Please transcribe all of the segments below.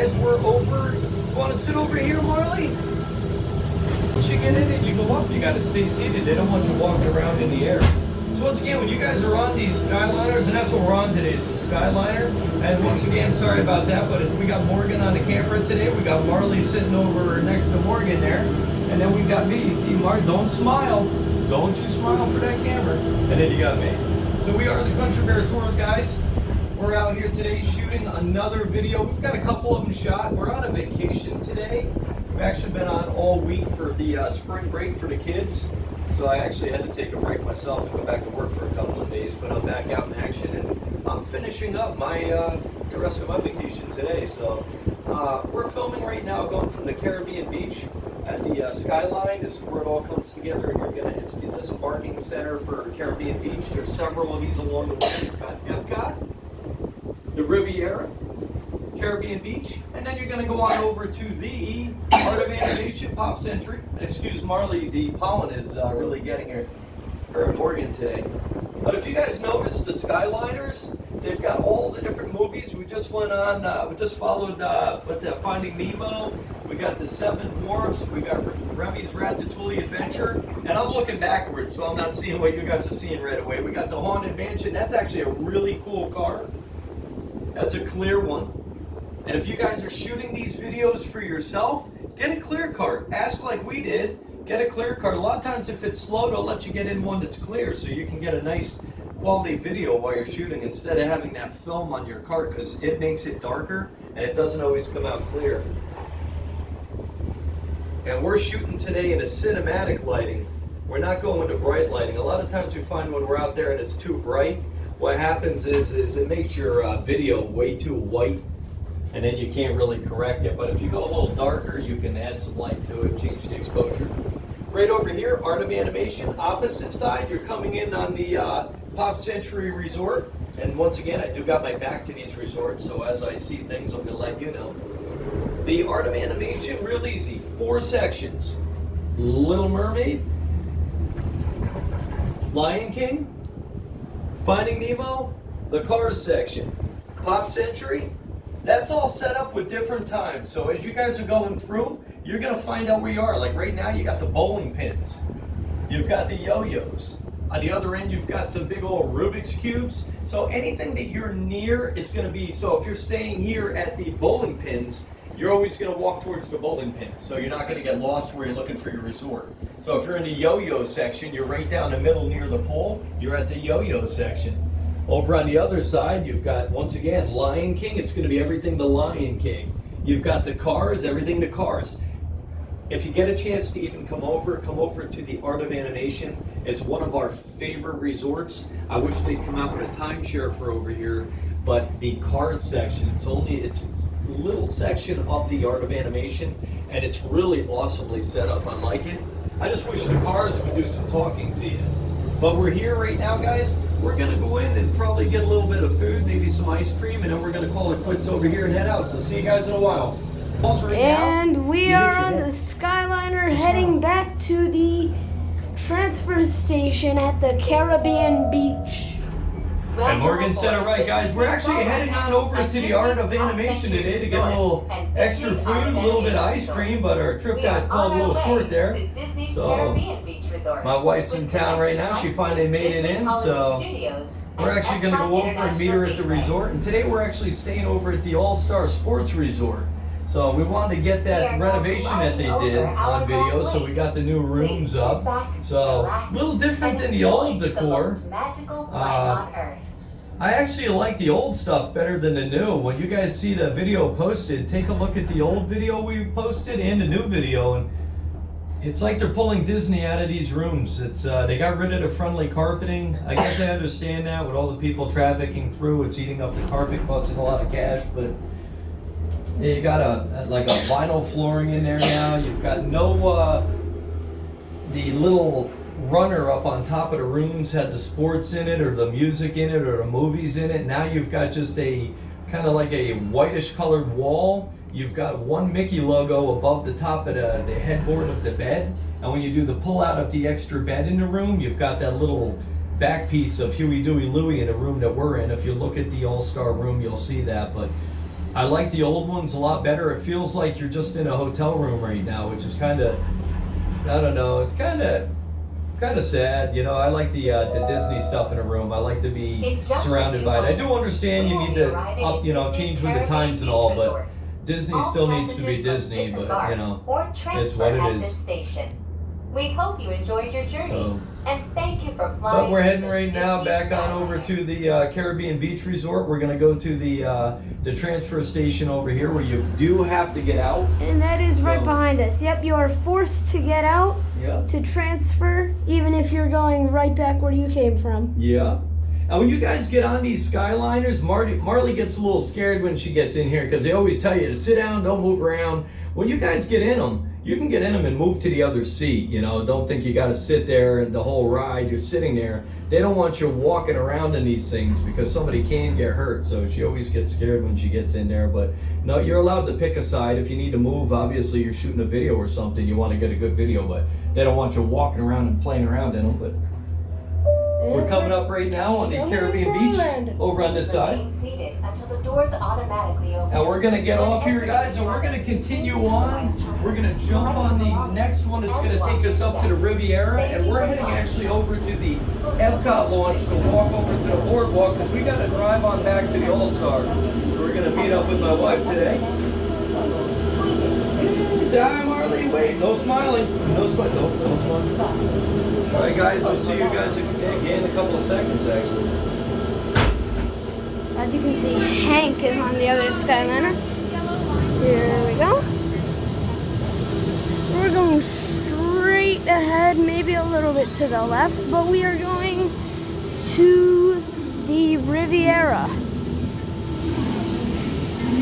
guys, we're over. You want to sit over here, Marley? Once you get in it, you go up. You got to stay seated. They don't want you walking around in the air. So once again, when you guys are on these Skyliners, and that's what we're on today, is a Skyliner. And once again, sorry about that, but we got Morgan on the camera today. We got Marley sitting over next to Morgan there. And then we got me. You see, Mark, don't smile. Don't you smile for that camera. And then you got me. So we are the Country Bear Tour guys. We're out here today shooting another video. We've got a couple of them shot. We're on a vacation today. We've actually been on all week for the spring break for the kids. So I actually had to take a break myself and go back to work for a couple of days, but I'm back out in action and I'm finishing up my the rest of my vacation today. So we're filming right now, going from the Caribbean beach at the Skyline. This is where it all comes together, and it's the disembarking center for Caribbean Beach. There's several of these along the way. You've got Epcot, the Riviera, Caribbean Beach, and then you're going to go on over to the Art of Animation Pop Century. Excuse Marley, the pollen is really getting her and Morgan today. But if you guys noticed, the Skyliners, they've got all the different movies. We just went on, we just followed Finding Nemo. We got the Seven Dwarfs. We got Remy's Ratatouille Adventure. And I'm looking backwards, so I'm not seeing what you guys are seeing right away. We got the Haunted Mansion. That's actually a really cool car. That's a clear one. And if you guys are shooting these videos for yourself, get a clear card. Ask like we did. Get a clear card. A lot of times if it's slow, they'll let you get in one that's clear so you can get a nice quality video while you're shooting instead of having that film on your cart, because it makes it darker and it doesn't always come out clear. And we're shooting today in a cinematic lighting. We're not going to bright lighting. A lot of times we find when we're out there and it's too bright, what happens is it makes your video way too white, and then you can't really correct it. But if you go a little darker, you can add some light to it, change the exposure. Right over here, Art of Animation, opposite side, you're coming in on the Pop Century Resort. And once again, I do got my back to these resorts, so as I see things, I'm gonna let you know. The Art of Animation, real easy, 4 sections. Little Mermaid, Lion King, Finding Nemo, the Cars section. Pop Century, that's all set up with different times. So as you guys are going through, you're gonna find out where you are. Like right now, you got the bowling pins. You've got the yo-yos. On the other end, you've got some big old Rubik's Cubes. So anything that you're near is gonna be, so if you're staying here at the bowling pins, you're always gonna walk towards the bowling pins. So you're not gonna get lost where you're looking for your resort. So if you're in the yo-yo section, you're right down the middle near the pool, you're at the yo-yo section. Over on the other side, you've got, once again, Lion King. It's going to be everything the Lion King. You've got the Cars, everything the Cars. If you get a chance to even come over to the Art of Animation. It's one of our favorite resorts. I wish they'd come out with a timeshare for over here, but the Cars section, it's a little section of the Art of Animation, and it's really awesomely set up. I like it. I just wish the Cars would do some talking to you. But we're here right now, guys. We're gonna go in and probably get a little bit of food, maybe some ice cream, and then we're gonna call it quits over here and head out. So see you guys in a while. And we are on the Skyliner heading back to the transfer station at the Caribbean Beach. And Morgan said it right, guys. We're actually heading on over to the Art of Animation today to get a little extra food, a little bit of ice cream, but our trip got called a little short there. So my wife's in town right now. She finally made it in, so we're actually going to go over and meet her at the resort. And today we're actually staying over at the All-Star Sports Resort. So we wanted to get that renovation that they did on video, so we got the new rooms up. So a little different than the old decor. I actually like the old stuff better than the new. When you guys see the video posted, take a look at the old video we posted and the new video, and it's like they're pulling Disney out of these rooms. It's they got rid of the friendly carpeting. I guess I understand that with all the people trafficking through, it's eating up the carpet, costing a lot of cash, but you got a vinyl flooring in there now. You've got no the little runner up on top of the rooms had the sports in it or the music in it or the movies in it. Now you've got just a kind of like a whitish colored wall. You've got one Mickey logo above the top of the headboard of the bed, and when you do the pull out of the extra bed in the room, you've got that little back piece of Huey, Dewey, Louie in the room that we're in. If you look at the All-Star room, you'll see that. But I like the old ones a lot better. It feels like you're just in a hotel room right now, which is kind of, I don't know, it's kind of sad. You know, I like the Disney stuff in a room. I like to be surrounded by it. I do understand you need to change with the times and all, but Disney still needs to be Disney, but you know, it's what it is. We hope you enjoyed your journey, and thank you for flying. But we're heading right now back on over to the Caribbean Beach Resort. We're gonna go to the transfer station over here where you do have to get out. And that is right behind us. Yep, you are forced to get out to transfer, even if you're going right back where you came from. Yeah. And when you guys get on these Skyliners, Marley gets a little scared when she gets in here because they always tell you to sit down, don't move around. When you guys get in them, you can get in them and move to the other seat. You know, don't think you got to sit there and the whole ride you're sitting there. They don't want you walking around in these things because somebody can get hurt. So she always gets scared when she gets in there. But no, you're allowed to pick a side if you need to move. Obviously, you're shooting a video or something. You want to get a good video, but they don't want you walking around and playing around in them. But we're coming up right now on the Caribbean Beach over on this side. Seated until the doors automatically open. And we're going to get off here, guys, and we're going to continue on. We're going to jump on the next one. It's going to take us up to the Riviera, and we're heading actually over to the Epcot launch to walk over to the boardwalk because we got to drive on back to the All-Star. We're going to meet up with my wife today. Say hi, Marley. Wait, no smiling. No smiling. No, don't smile. All right, guys, we'll see you guys again in a couple of seconds, actually. As you can see, Hank is on the other Skyliner. Here we go. We're going straight ahead, maybe a little bit to the left, but we are going to the Riviera.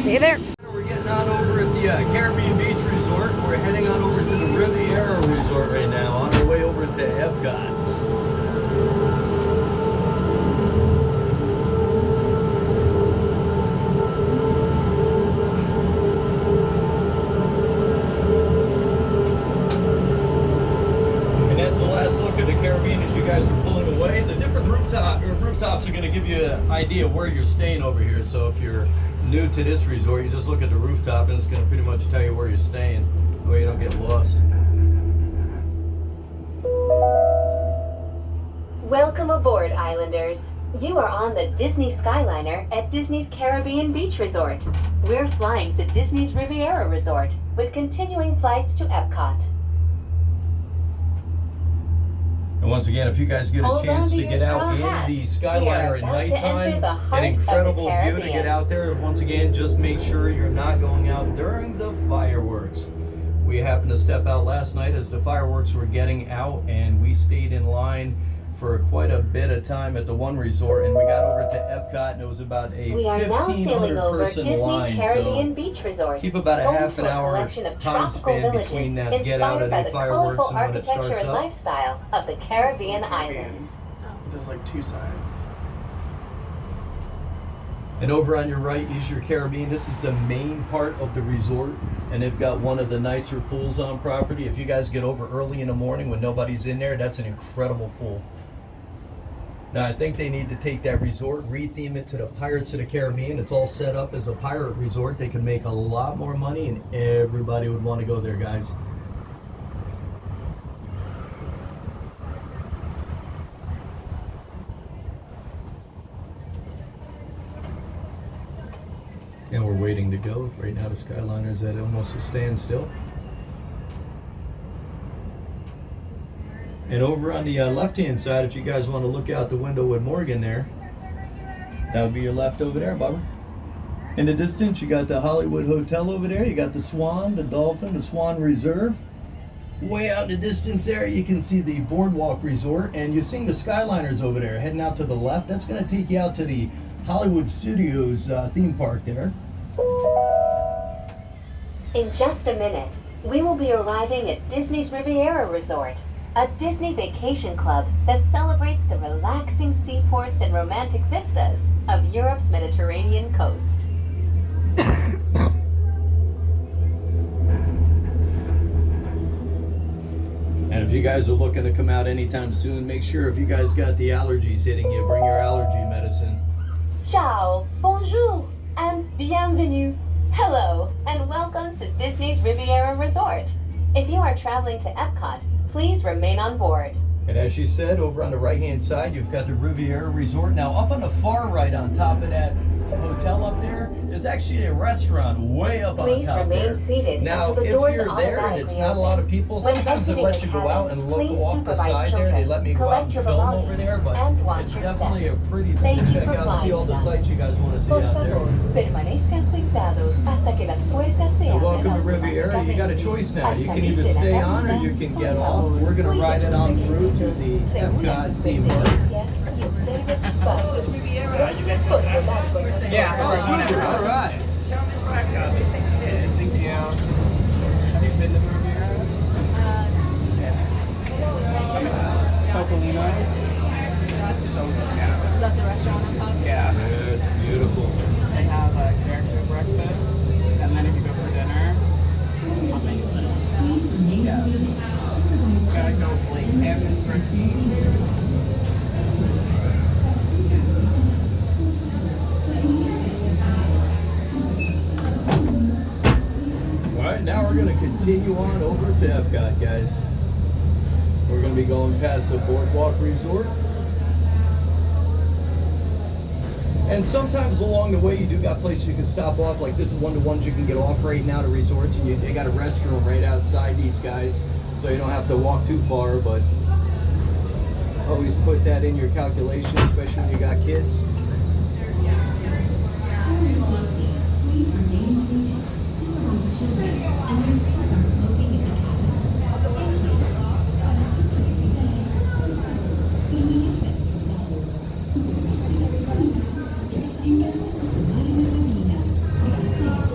See you there. We're getting on over at the Caribbean Beach Resort. We're heading on over to the Riviera Resort right now, on our way over to Epcot. And that's the last look at the Caribbean as you guys are pulling away. The different rooftops are going to give you an idea of where you're staying over here. So if you're new to this resort, you just look at the rooftop and it's going to pretty much tell you where you're staying, where you don't get lost. Welcome aboard, Islanders. You are on the Disney Skyliner at Disney's Caribbean Beach Resort. We're flying to Disney's Riviera Resort with continuing flights to Epcot. And once again, if you guys get a chance to get out in the Skyliner at nighttime, an incredible view to get out there. Once again, just make sure you're not going out during the fireworks. We happened to step out last night as the fireworks were getting out, and we stayed in line for quite a bit of time at the one resort, and we got over to Epcot, and it was about a 1,500 person line. So keep about a half an hour time span between that get out of the fireworks and when it starts up. Lifestyle of the Caribbean islands. There's like two sides. And over on your right is your Caribbean. This is the main part of the resort, and they've got one of the nicer pools on property. If you guys get over early in the morning when nobody's in there, that's an incredible pool. Now, I think they need to take that resort, retheme it to the Pirates of the Caribbean. It's all set up as a pirate resort. They can make a lot more money, and everybody would want to go there, guys. And we're waiting to go. Right now, the Skyliner's at almost a standstill. And over on the left-hand side, if you guys want to look out the window with Morgan there, that would be your left over there, Bubba. In the distance, you got the Hollywood Hotel over there. You got the Swan, the Dolphin, the Swan Reserve. Way out in the distance there, you can see the Boardwalk Resort, and you're seeing the Skyliners over there heading out to the left. That's going to take you out to the Hollywood Studios theme park there. In just a minute, we will be arriving at Disney's Riviera Resort, a Disney vacation club that celebrates the relaxing seaports and romantic vistas of Europe's Mediterranean coast. And if you guys are looking to come out anytime soon, make sure if you guys got the allergies hitting you, bring your allergy medicine. Ciao, bonjour, and bienvenue. Hello, and welcome to Disney's Riviera Resort. If you are traveling to Epcot, please remain on board. And as she said, over on the right-hand side, you've got the Riviera Resort. Now, up on the far right, on top of that hotel up there, there's actually a restaurant way up on Please top remain there. seated Now, until the if doors you're there and it's automatically not a lot of open. people, When sometimes they exiting let the you go cabin, out and look please off the supervise side there. They children, let me go out collect and your film belongings, over there, but and watch it's your definitely a steps. pretty thing Thank to you check for out and see all the flying sights you guys want to see Por out there. favor, permanezcan sentados hasta que las puertas se And abran welcome to Riviera. You got a automáticamente. choice now. Al You can salir either de la stay cabina, on or you can get por off. favor, We're going to cuide ride it sus on through to pequeños, the reúna Epcot sus theme park. pertenencias y observe sus pasos. You guys go to Yeah, Oh, super. All right. Tell Miss Flacco, Miss Stacy did. Thank you. Have you been to the Riviera? Topolino's. So good, yes. Is that the restaurant on top? Yeah. It's beautiful. They have a character breakfast, and then if you go for dinner, amazing. Yes. Gotta go Blake and Miss Brittany. All right, now we're going to continue on over to Epcot, guys. We're going to be going past the Boardwalk Resort. And sometimes along the way, you do got places you can stop off. Like this is one of the ones you can get off right now to resorts, and they got a restroom right outside these guys, so you don't have to walk too far. But always put that in your calculation, especially when you got kids. Please remain seated. Supervise children and refrain from smoking in the cabins. Thank you. Para su seguridad, por favor, permanezcan sentados. Supervisen a sus niños y absténganse de fumar en la cabina. Gracias.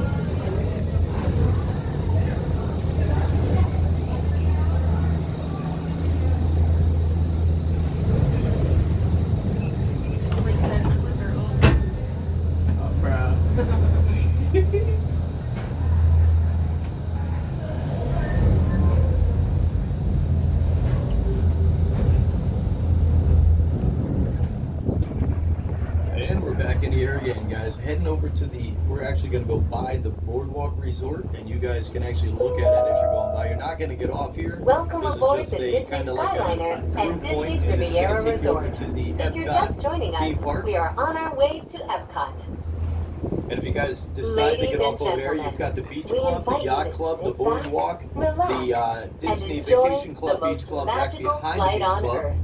Wait, so that one was her old. Oh, bro. And we're back in the air again, guys. Heading over to we're actually going to go by the Boardwalk Resort, and you guys can actually look at it as you're going by. You're not going to get off here. Welcome This is aboard just the a Disney kind of like Skyliner a through at point, Disney's and it's Riviera going to take you over Resort. to the If you're Epcot just joining theme us, park. we are on our way to Epcot. And if you guys decide to Ladies get off and over there, gentlemen, you've got the Beach we Club, the invite you Yacht to Club, the sit Boardwalk, back, relax, the and Disney enjoy Vacation Club, the Beach most Club back magical behind the flight Beach on Club. Earth.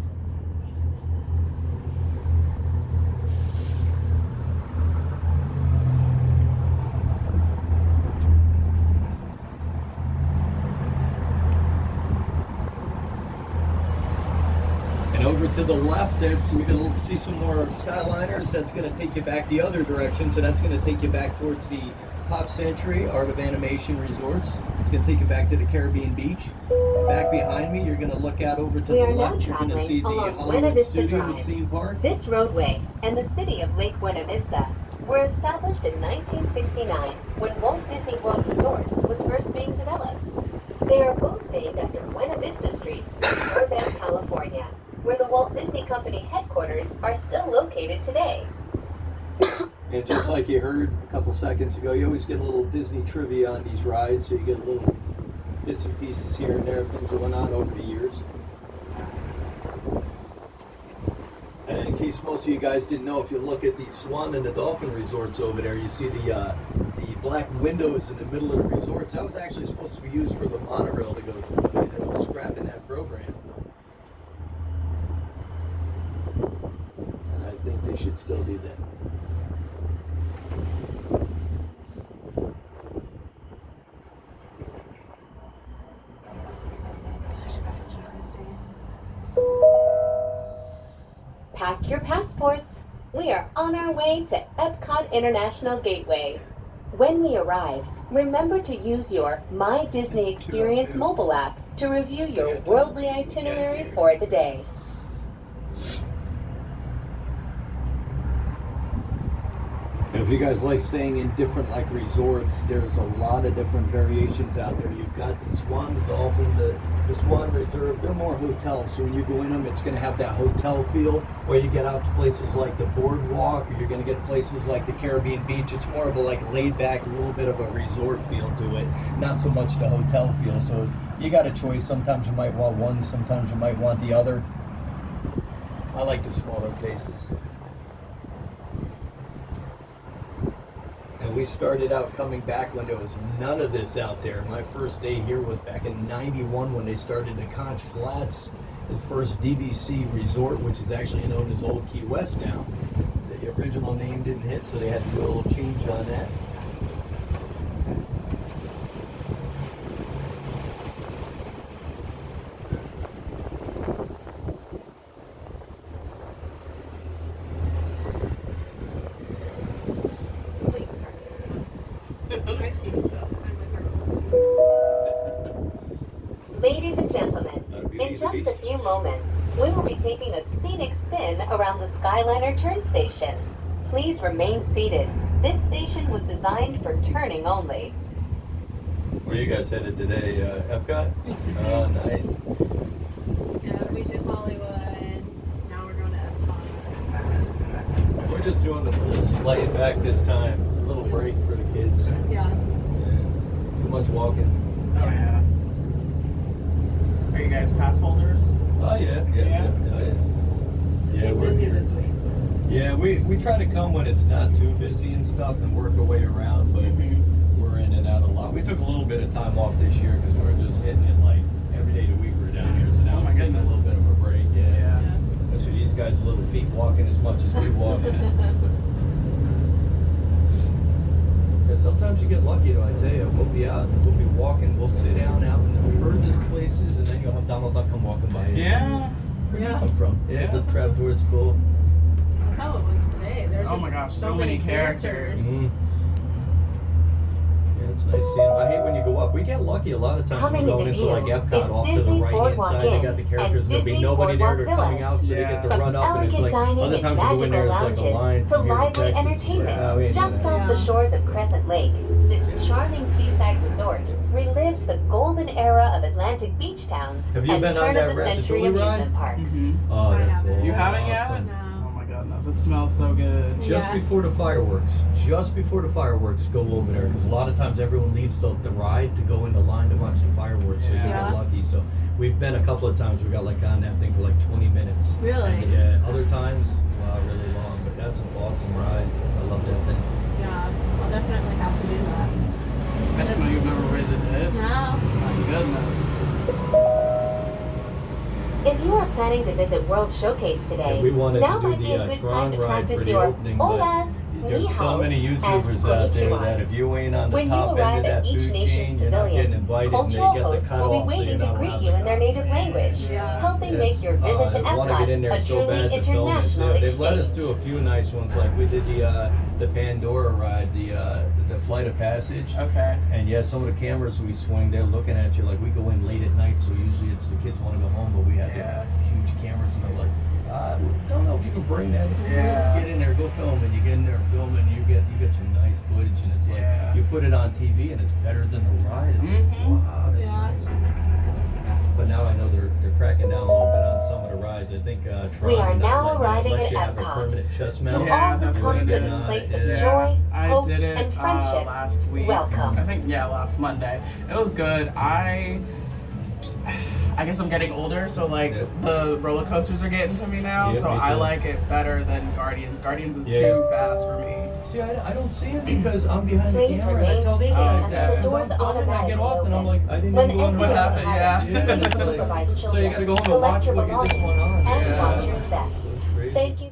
And over to the left, you're going to see some more Skyliners. That's going to take you back the other direction. So that's going to take you back towards the Pop Century Art of Animation Resorts. It's going to take you back to the Caribbean Beach. Back behind me, you're going to look out over to We the are now left. You're going to see the traveling along Buena Hollywood Vista Studios Drive. theme park. This roadway and the city of Lake Buena Vista were established in 1969 when Walt Disney World Resort was first being developed. They are both named after Buena Vista Street in Burbank, California, where the Walt Disney Company headquarters are still located today. And just like you heard a couple seconds ago, you always get a little Disney trivia on these rides, so you get little bits and pieces here and there of things that went on over the years. And in case most of you guys didn't know, if you look at the Swan and the Dolphin resorts over there, you see the black windows in the middle of the resorts. That was actually supposed to be used for the monorail to go through, but they ended up scrapping that program. And I think they should still do that. Pack your passports. We are on our way to Epcot International Gateway. When we arrive, remember to use your My Disney It's Experience 2:02. mobile app to review your worldly itinerary for the day. And If you guys like staying in different like resorts, there's a lot of different variations out there. You've got the Swan, the Dolphin, the Swan Reserve. They're more hotels, so when you go in them, it's going to have that hotel feel. Or you get out to places like the Boardwalk, or you're going to get places like the Caribbean Beach. It's more of a like laid back, a little bit of a resort feel to it, not so much the hotel feel. So you got a choice. Sometimes you might want one, sometimes you might want the other. I like the smaller places. And we started out coming back when there was none of this out there. My first day here was back in '91 when they started the Conch Flats, the first DVC resort, which is actually known as Old Key West now. The original name didn't hit, so they had to do a little change on that. Ladies and gentlemen, in just a few moments, we will be taking a scenic spin around the Skyliner turn station. Please remain seated. This station was designed for turning only. Where you guys headed today? Epcot? Oh, nice. Yeah, we did Hollywood. Now we're going to Epcot. We're just doing a little slight back this time. A little break for the kids. Yeah. Too much walking. Oh yeah. Are you guys pass holders? Oh yeah. It's been we're busy here. this week. Yeah, we try to come when it's not too busy and stuff and work our way around, but we're in and out a lot. We took a little bit of time off this year because we were just hitting it like every day of the week we were down here, so now Oh my it's getting a goodness. little bit of a break. Yeah. Yeah. That's for these guys' little feet walking as much as we walk. Yeah, sometimes you get lucky though, I tell you. We'll be out, we'll be walking, we'll sit down out in the furthest places, and then you'll have Donald Duck come walking by you. Yeah. Where you Yeah. come from? Yeah, just travel towards school. That's how it was today. There's Oh just my gosh, so many characters. Mhm. Yeah, it's nice seeing them. I hate when you go up. We get lucky a lot of times Coming we're going into into like view Epcot is off to the Disney's right hand Boardwalk side. They Inn got the and characters. There'll be Disney's nobody there. Boardwalk They're coming Villas. out, so they Yeah. get to From run up, and it's elegant like dining other and times you go in there, it's like a magical line lounges from to here to lively Texas. It's like, entertainment. oh, we ain't doing Just that. off the shores of Crescent Lake, this charming seaside resort relives the golden era of Atlantic beach towns Have you and been on turn that of the century Ratatouille ride? amusement parks. Oh, I that's haven't. awesome. You haven't yet? Awesome. No. Oh my goodness, it smells so good. Just Yeah. before the fireworks, go over there because a lot of times everyone leaves the ride to go in the line to watch the fireworks. So you Yeah. get lucky. So we've been a couple of times. We got like on that thing for like 20 minutes. Really? And, yeah. Other times, wow, really long. But that's an awesome ride. I love that thing. Yeah, I'll definitely have to do that. I didn't know you've never ridden it. No. My goodness. If you are planning to visit World Showcase today, Yeah, we wanted now to do might be the a good Tron time to ride practice for the your opening, but olas, there's so ni-haos, many and YouTubers out there konnichiwas. that if you ain't on the When you top end arrive of that at each food nation's chain, you're not pavilion, getting invited, and they cultural get the hosts cut will be off, so waiting you're to not greet allowed you to in their go. native language, Yeah. helping make your visit to I want to get in Epcot there a so truly bad to film it too. international They've let us do a exchange. few nice ones, like we did the Pandora ride, the Flight of Passage. Okay. And yeah, some of the cameras we swing, they're looking at you like we go in late at night, so usually it's the kids want to go home, but we have Yeah. the huge cameras and they're like, we don't know if you can bring that. Yeah. Get in there, go film, and you get in there film, and you get some nice footage, and it's like Yeah. you put it on TV, and it's better than the ride. It's like, wow, that's Yeah. nice. But now I know they're cracking down a little bit on some of the rides. I think Tron, We are they're not now letting you arriving unless at you have a Epcot. permanent chest To mount. all Yeah, who that's come what to it this is. place of Yeah. joy, I hope, did it and friendship, last week. welcome. I think last Monday. It was good. I guess I'm getting older, so like Yeah. the roller coasters are getting to me now. Yeah, so me I too. like it better than Guardians. Guardians is Yeah. too fast for me. See, I don't see it because I'm behind the Please camera, and I tell these remain guys seated that until the because I'm doors filming, I get off, and I'm like, I didn't When even go on exiting the the happened? cabin, Yeah. Yeah, and it's like, supervise so you children, gotta go home and collect watch your what you just belongings, went on. and Yeah. watch your steps. It's crazy. Thank you